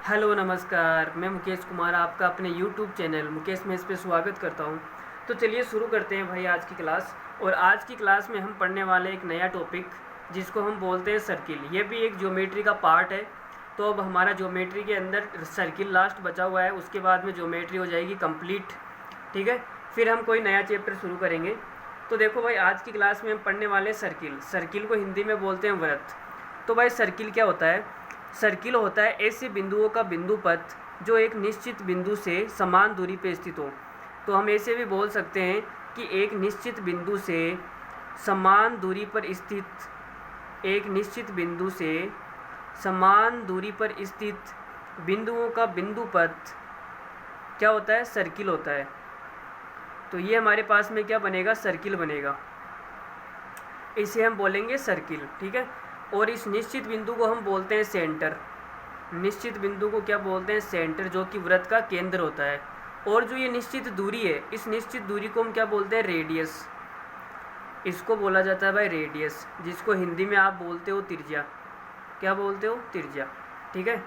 Hello नमस्कार, मैं मुकेश कुमार आपका अपने यूट्यूब चैनल मुकेश मेस पे स्वागत करता हूँ। तो चलिए शुरू करते हैं भाई आज की क्लास। और आज की क्लास में हम पढ़ने वाले एक नया टॉपिक जिसको हम बोलते हैं सर्किल। ये भी एक ज्योमेट्री का पार्ट है। तो अब हमारा ज्योमेट्री के अंदर सर्किल लास्ट बचा हुआ है, उसके बाद में ज्योमेट्री हो जाएगी कंप्लीट। ठीक है, फिर हम कोई नया चैप्टर शुरू करेंगे। तो देखो भाई, आज की क्लास में हम पढ़ने वाले सर्किल। सर्किल को हिंदी में बोलते हैं वृत्त। तो भाई सर्किल क्या होता है? सर्किल होता है ऐसे बिंदुओं का बिंदु पथ जो एक निश्चित बिंदु से समान दूरी पर स्थित हो। तो हम ऐसे भी बोल सकते हैं कि एक निश्चित बिंदु से समान दूरी पर स्थित एक निश्चित बिंदु से समान दूरी पर स्थित बिंदुओं का बिंदु पथ क्या होता है? सर्किल होता है। तो ये हमारे पास में क्या बनेगा? सर्किल बनेगा। इसे हम बोलेंगे सर्किल। ठीक है। और इस निश्चित बिंदु को हम बोलते हैं सेंटर। निश्चित बिंदु को क्या बोलते हैं? सेंटर, जो कि वृत्त का केंद्र होता है। और जो ये निश्चित दूरी है, इस निश्चित दूरी को हम क्या बोलते हैं? रेडियस। इसको बोला जाता है भाई रेडियस, जिसको हिंदी में आप बोलते हो त्रिज्या। क्या बोलते हो? त्रिज्या। ठीक है।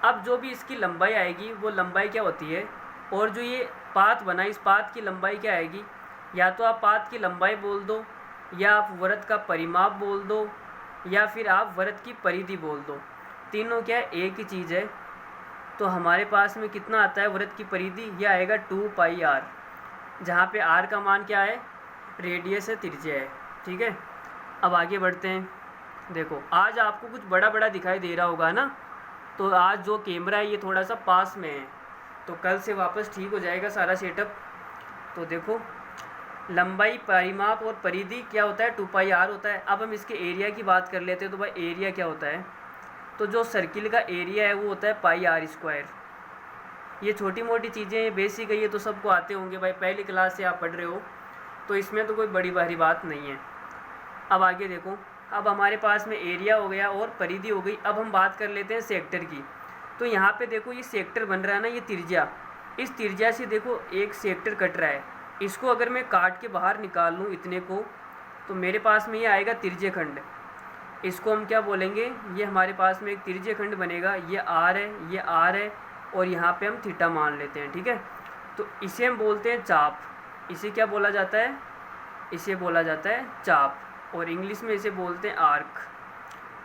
अब जो भी इसकी लंबाई आएगी वो लंबाई क्या होती है? और जो ये पाथ बना, इस पाथ की लंबाई क्या आएगी? या तो आप पाथ की लंबाई बोल दो, या आप वृत्त का परिमाप बोल दो, या फिर आप वृत्त की परिधि बोल दो। तीनों क्या है? एक ही चीज़ है। तो हमारे पास में कितना आता है वृत्त की परिधि? यह आएगा 2πr, जहाँ पे r का मान क्या है? रेडियस है, त्रिज्या है। ठीक है। अब आगे बढ़ते हैं। देखो, आज आपको कुछ बड़ा बड़ा दिखाई दे रहा होगा ना, तो आज जो कैमरा है ये थोड़ा सा पास में है, तो कल से वापस ठीक हो जाएगा सारा सेटअप। तो देखो, लंबाई, परिमाप और परिधि क्या होता है? 2πr होता है। अब हम इसके एरिया की बात कर लेते हैं। तो भाई एरिया क्या होता है? तो जो सर्किल का एरिया है वो होता है πr²। ये छोटी मोटी चीज़ें बेसिक है, ये तो सबको आते होंगे भाई, पहली क्लास से आप पढ़ रहे हो, तो इसमें तो कोई बड़ी भारी बात नहीं है। अब आगे देखो, अब हमारे पास में एरिया हो गया और परिधि हो गई। अब हम बात कर लेते हैं सेक्टर की। तो यहाँ पे देखो, ये सेक्टर बन रहा है ना, ये त्रिज्या। इस त्रिज्या से देखो एक सेक्टर कट रहा है। इसको अगर मैं काट के बाहर निकाल लूँ इतने को, तो मेरे पास में ये आएगा त्रिज्यखंड। इसको हम क्या बोलेंगे? ये हमारे पास में एक त्रिज्यखंड बनेगा। ये आर है, ये आर है, और यहाँ पे हम थीटा मान लेते हैं। ठीक है। तो इसे हम बोलते हैं चाप। इसे क्या बोला जाता है? इसे बोला जाता है चाप, और इंग्लिश में इसे बोलते हैं आर्क।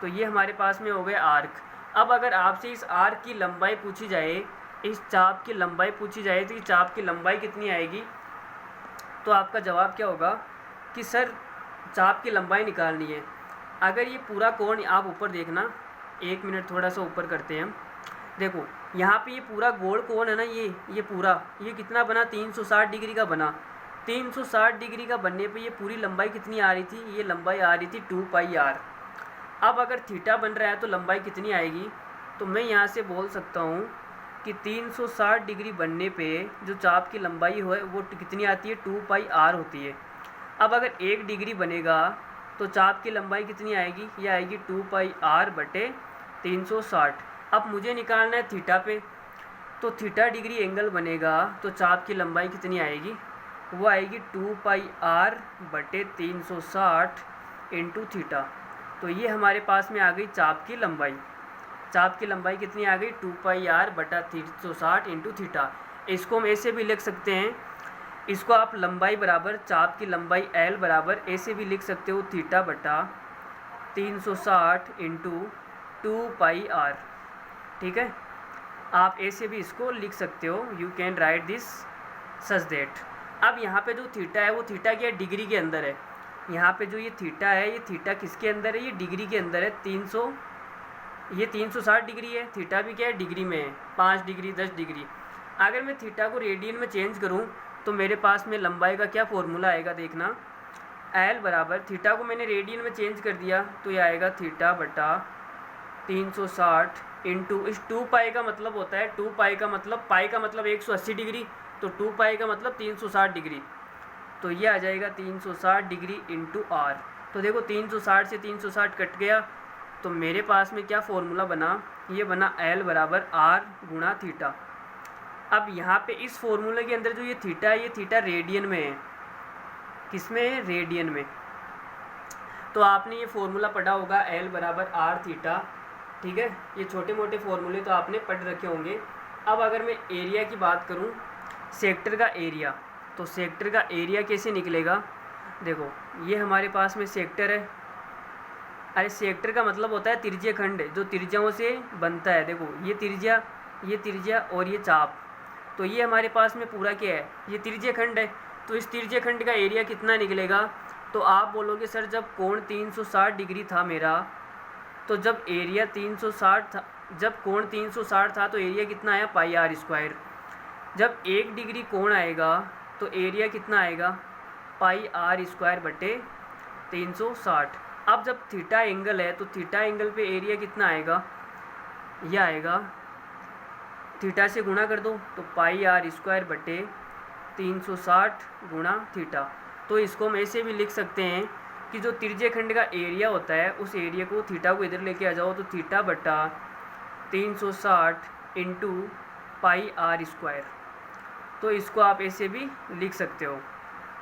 तो ये हमारे पास में हो गया आर्क। अब अगर आपसे इस आर्क की लंबाई पूछी जाए, इस चाप की लंबाई पूछी जाए, तो ये चाप की लंबाई कितनी आएगी? तो आपका जवाब क्या होगा कि सर चाप की लंबाई निकालनी है। अगर ये पूरा कोण, आप ऊपर देखना, 1 मिनट थोड़ा सा ऊपर करते हैं हम। देखो यहाँ पे ये पूरा गोल कोण है ना, ये पूरा, ये कितना बना? 360 डिग्री का बना। 360 डिग्री का बनने पे ये पूरी लंबाई कितनी आ रही थी? ये लंबाई आ रही थी 2πr। अब अगर थीटा बन रहा है तो लंबाई कितनी आएगी? तो मैं यहाँ से बोल सकता हूँ कि 360 डिग्री बनने पे जो चाप की लंबाई है वो कितनी आती है? 2πr होती है। अब अगर 1 डिग्री बनेगा तो चाप की लंबाई कितनी आएगी? ये आएगी 2πr/360। अब मुझे निकालना है थीटा पे, तो थीटा डिग्री एंगल बनेगा तो चाप की लंबाई कितनी आएगी? वो आएगी 2πr/360 इंटू थीटा। तो ये हमारे पास में आ गई चाप की लंबाई। चाप की लंबाई कितनी आ गई? 2πr/360 into theta. इसको हम ऐसे भी लिख सकते हैं, इसको आप लंबाई बराबर चाप की लंबाई L बराबर ऐसे भी लिख सकते हो, θ/360 इंटू 2πr। ठीक है। आप ऐसे भी इसको लिख सकते हो, you can write this such that. अब यहाँ पे जो थीटा है वो थीटा क्या है? डिग्री के अंदर है। यहाँ पे जो ये थीटा है, ये थीटा किसके अंदर है? ये डिग्री के अंदर है। 360 डिग्री है। थीटा भी क्या है? डिग्री में है, 5 डिग्री, 10 डिग्री। अगर मैं थीटा को रेडियन में चेंज करूँ तो मेरे पास में लंबाई का क्या फॉर्मूला आएगा? देखना, L बराबर, थीटा को मैंने रेडियन में चेंज कर दिया तो ये आएगा θ/360 इंटू, इस 2π का मतलब होता है, 2π का मतलब, पाई का मतलब 180 डिग्री, तो 2π का मतलब 360 डिग्री। तो ये आ जाएगा 360 डिग्री इंटू r। तो देखो 360 से 360 कट गया, तो मेरे पास में क्या फॉर्मूला बना? ये बना L बराबर r गुणा थीटा। अब यहाँ पे इस फॉर्मूले के अंदर जो ये थीटा है, ये थीटा रेडियन में है। किस में है? रेडियन में। तो आपने ये फॉर्मूला पढ़ा होगा, L बराबर r थीटा ठीक है, ये छोटे मोटे फॉर्मूले तो आपने पढ़ रखे होंगे। अब अगर मैं एरिया की बात करूँ, सेक्टर का एरिया, तो सेक्टर का एरिया कैसे निकलेगा? देखो ये हमारे पास में सेक्टर है। अरे सेक्टर का मतलब होता है त्रिज्यीय खंड, जो त्रिज्याओं से बनता है। देखो ये त्रिज्या और ये चाप, तो ये हमारे पास में पूरा क्या है, ये त्रिज्यीय खंड है। तो इस त्रिज्यीय खंड का एरिया कितना निकलेगा? तो आप बोलोगे सर जब कोण 360 डिग्री था मेरा, तो जब एरिया 360 था, जब कोण 360 था तो एरिया कितना आया? पाई आर स्क्वायर। जब 1 डिग्री कोण आएगा तो एरिया कितना आएगा? पाई आर स्क्वायर बटे 360। अब जब थीटा एंगल है तो थीटा एंगल पे एरिया कितना आएगा? यह आएगा, थीटा से गुणा कर दो तो पाई आर स्क्वायर बटे 360 गुणा थीटा। तो इसको हम ऐसे भी लिख सकते हैं कि जो त्रिज्यीय खंड का एरिया होता है उस एरिया को, थीटा को इधर लेके आ जाओ तो थीटा बटा 360 इंटू पाई आर स्क्वायर। तो इसको आप ऐसे भी लिख सकते हो।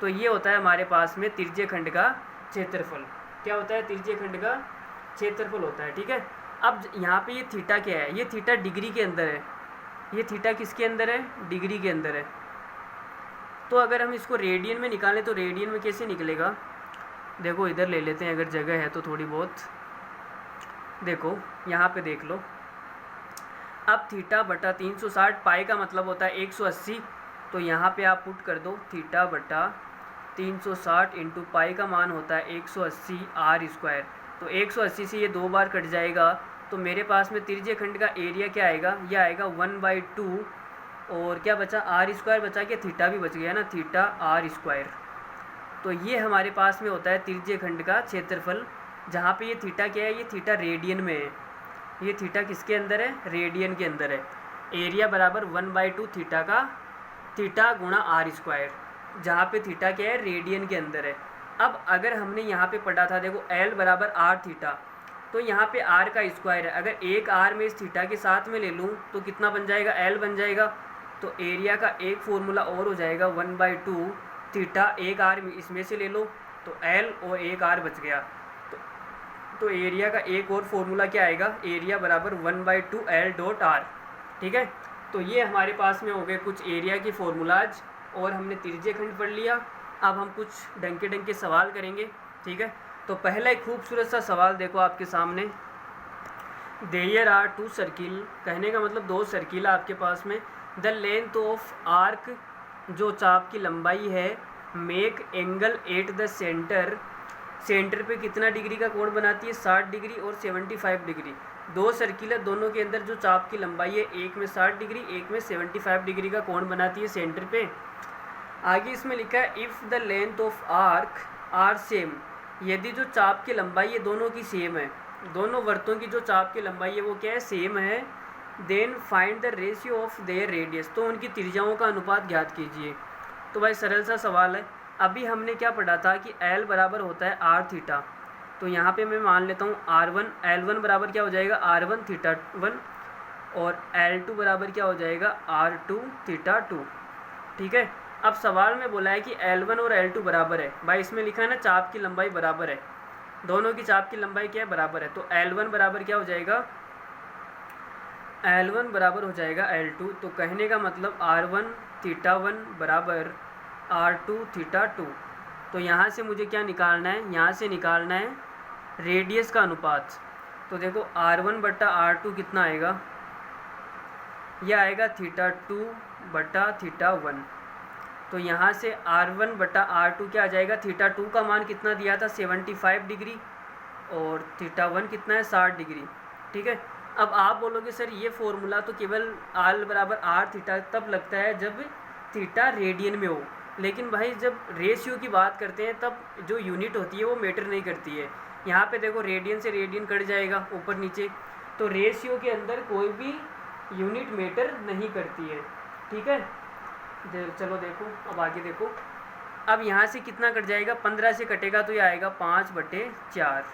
तो ये होता है हमारे पास में त्रिज्यीय खंड का क्षेत्रफल। क्या होता है? त्रिज्यीय खंड का क्षेत्रफल होता है। ठीक है, अब यहाँ पे ये थीटा क्या है? ये थीटा डिग्री के अंदर है। ये थीटा किसके अंदर है? डिग्री के अंदर है। तो अगर हम इसको रेडियन में निकालें तो रेडियन में कैसे निकलेगा? देखो इधर ले लेते हैं, अगर जगह है तो थोड़ी बहुत। देखो यहाँ पे देख लो, अब थीटा बटा 360, पाई का मतलब होता है 180, तो यहाँ पे आप पुट कर दो थीटा बटा 360 इंटू पाई का मान होता है 180 आर स्क्वायर। तो 180 से ये 2 बार कट जाएगा, तो मेरे पास में त्रिज्यीय खंड का एरिया क्या आएगा? यह आएगा 1/2, और क्या बचा? आर स्क्वायर बचा के थीटा भी बच गया ना, थीटा आर स्क्वायर। तो ये हमारे पास में होता है त्रिज्यीय खंड का क्षेत्रफल, जहाँ पे ये थीटा क्या है? ये थीटा रेडियन में है। ये थीटा किसके अंदर है? रेडियन के अंदर है। एरिया बराबर 1/2 थीटा का, थीटा गुणा आर स्क्वायर, जहाँ पे थीटा क्या है? रेडियन के अंदर है। अब अगर हमने यहाँ पे पढ़ा था, देखो एल बराबर आर थीटा, तो यहाँ पे आर का स्क्वायर है। अगर एक आर में इस थीटा के साथ में ले लूँ तो कितना बन जाएगा? एल बन जाएगा। तो एरिया का एक फॉर्मूला और हो जाएगा 1/2 थीटा, एक आर इसमें से ले लो तो एल और एक आर बच गया। तो एरिया का एक और फॉर्मूला क्या आएगा? एरिया बराबर 1/2 एल डॉट आर। ठीक है, तो ये हमारे पास में हो गए कुछ एरिया के फॉर्मूलाज, और हमने त्रिज्यीय खंड पढ़ लिया। अब हम कुछ डंके सवाल करेंगे। ठीक है, तो पहला एक खूबसूरत सा सवाल देखो आपके सामने। देयर आर 2 सर्किल, कहने का मतलब 2 सर्किल आपके पास में। द लेंथ ऑफ आर्क, जो चाप की लंबाई है, make angle at the centre, centre पे कितना डिग्री का कोण बनाती है? 60 डिग्री और 75 डिग्री। 2 सर्किल है, दोनों के अंदर जो चाप की लंबाई है, एक में 60 डिग्री, एक में 75 डिग्री का कोण बनाती है सेंटर पे। आगे इसमें लिखा है if the length of arc are same, यदि जो चाप की लंबाई है दोनों की सेम है, दोनों वृत्तों की जो चाप की लंबाई है वो क्या है? सेम है। Then find the ratio of their radius, तो उनकी त्रिज्याओं का अनुपात ज्ञात कीजिए। तो भाई सरल सा सवाल है। अभी हमने क्या पढ़ा था कि L बराबर होता है आर थीटा, तो यहाँ पे मैं मान लेता हूँ R1, L1 बराबर क्या हो जाएगा? R1 थीटा 1, और L2 बराबर क्या हो जाएगा? R2 theta 2। ठीक है, अब सवाल में बोला है कि L1 और L2 बराबर है। भाई इसमें लिखा है ना चाप की लंबाई बराबर है, दोनों की चाप की लंबाई क्या है? बराबर है। तो L1 बराबर क्या हो जाएगा? L1 बराबर हो जाएगा L2। तो कहने का मतलब R1 थीटा 1 बराबर R2 थीटा 2। तो यहाँ से मुझे क्या निकालना है? यहाँ से निकालना है रेडियस का अनुपात। तो देखो R1 बटा R2 कितना आएगा? यह आएगा थीटा 2 बटा थीटा 1। तो यहाँ से R1 बटा R2 क्या आ जाएगा? थीटा 2 का मान कितना दिया था? 75 डिग्री, और थीटा 1 कितना है? 60 डिग्री। ठीक है, अब आप बोलोगे सर ये फॉर्मूला तो केवल L बराबर आर थीटा तब लगता है जब थीटा रेडियन में हो, लेकिन भाई जब रेशियो की बात करते हैं तब जो यूनिट होती है वो मैटर नहीं करती है। यहाँ पे देखो रेडियन से रेडियन कट जाएगा ऊपर नीचे, तो रेशियो के अंदर कोई भी यूनिट मैटर नहीं करती है। ठीक है, चलो देखो अब आगे देखो। अब यहाँ से कितना कट जाएगा? 15 से कटेगा तो ये आएगा 5/4।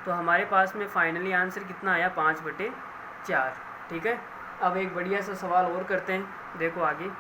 तो हमारे पास में फाइनली आंसर कितना आया? 5/4। ठीक है, अब एक बढ़िया सा सवाल और करते हैं, देखो आगे।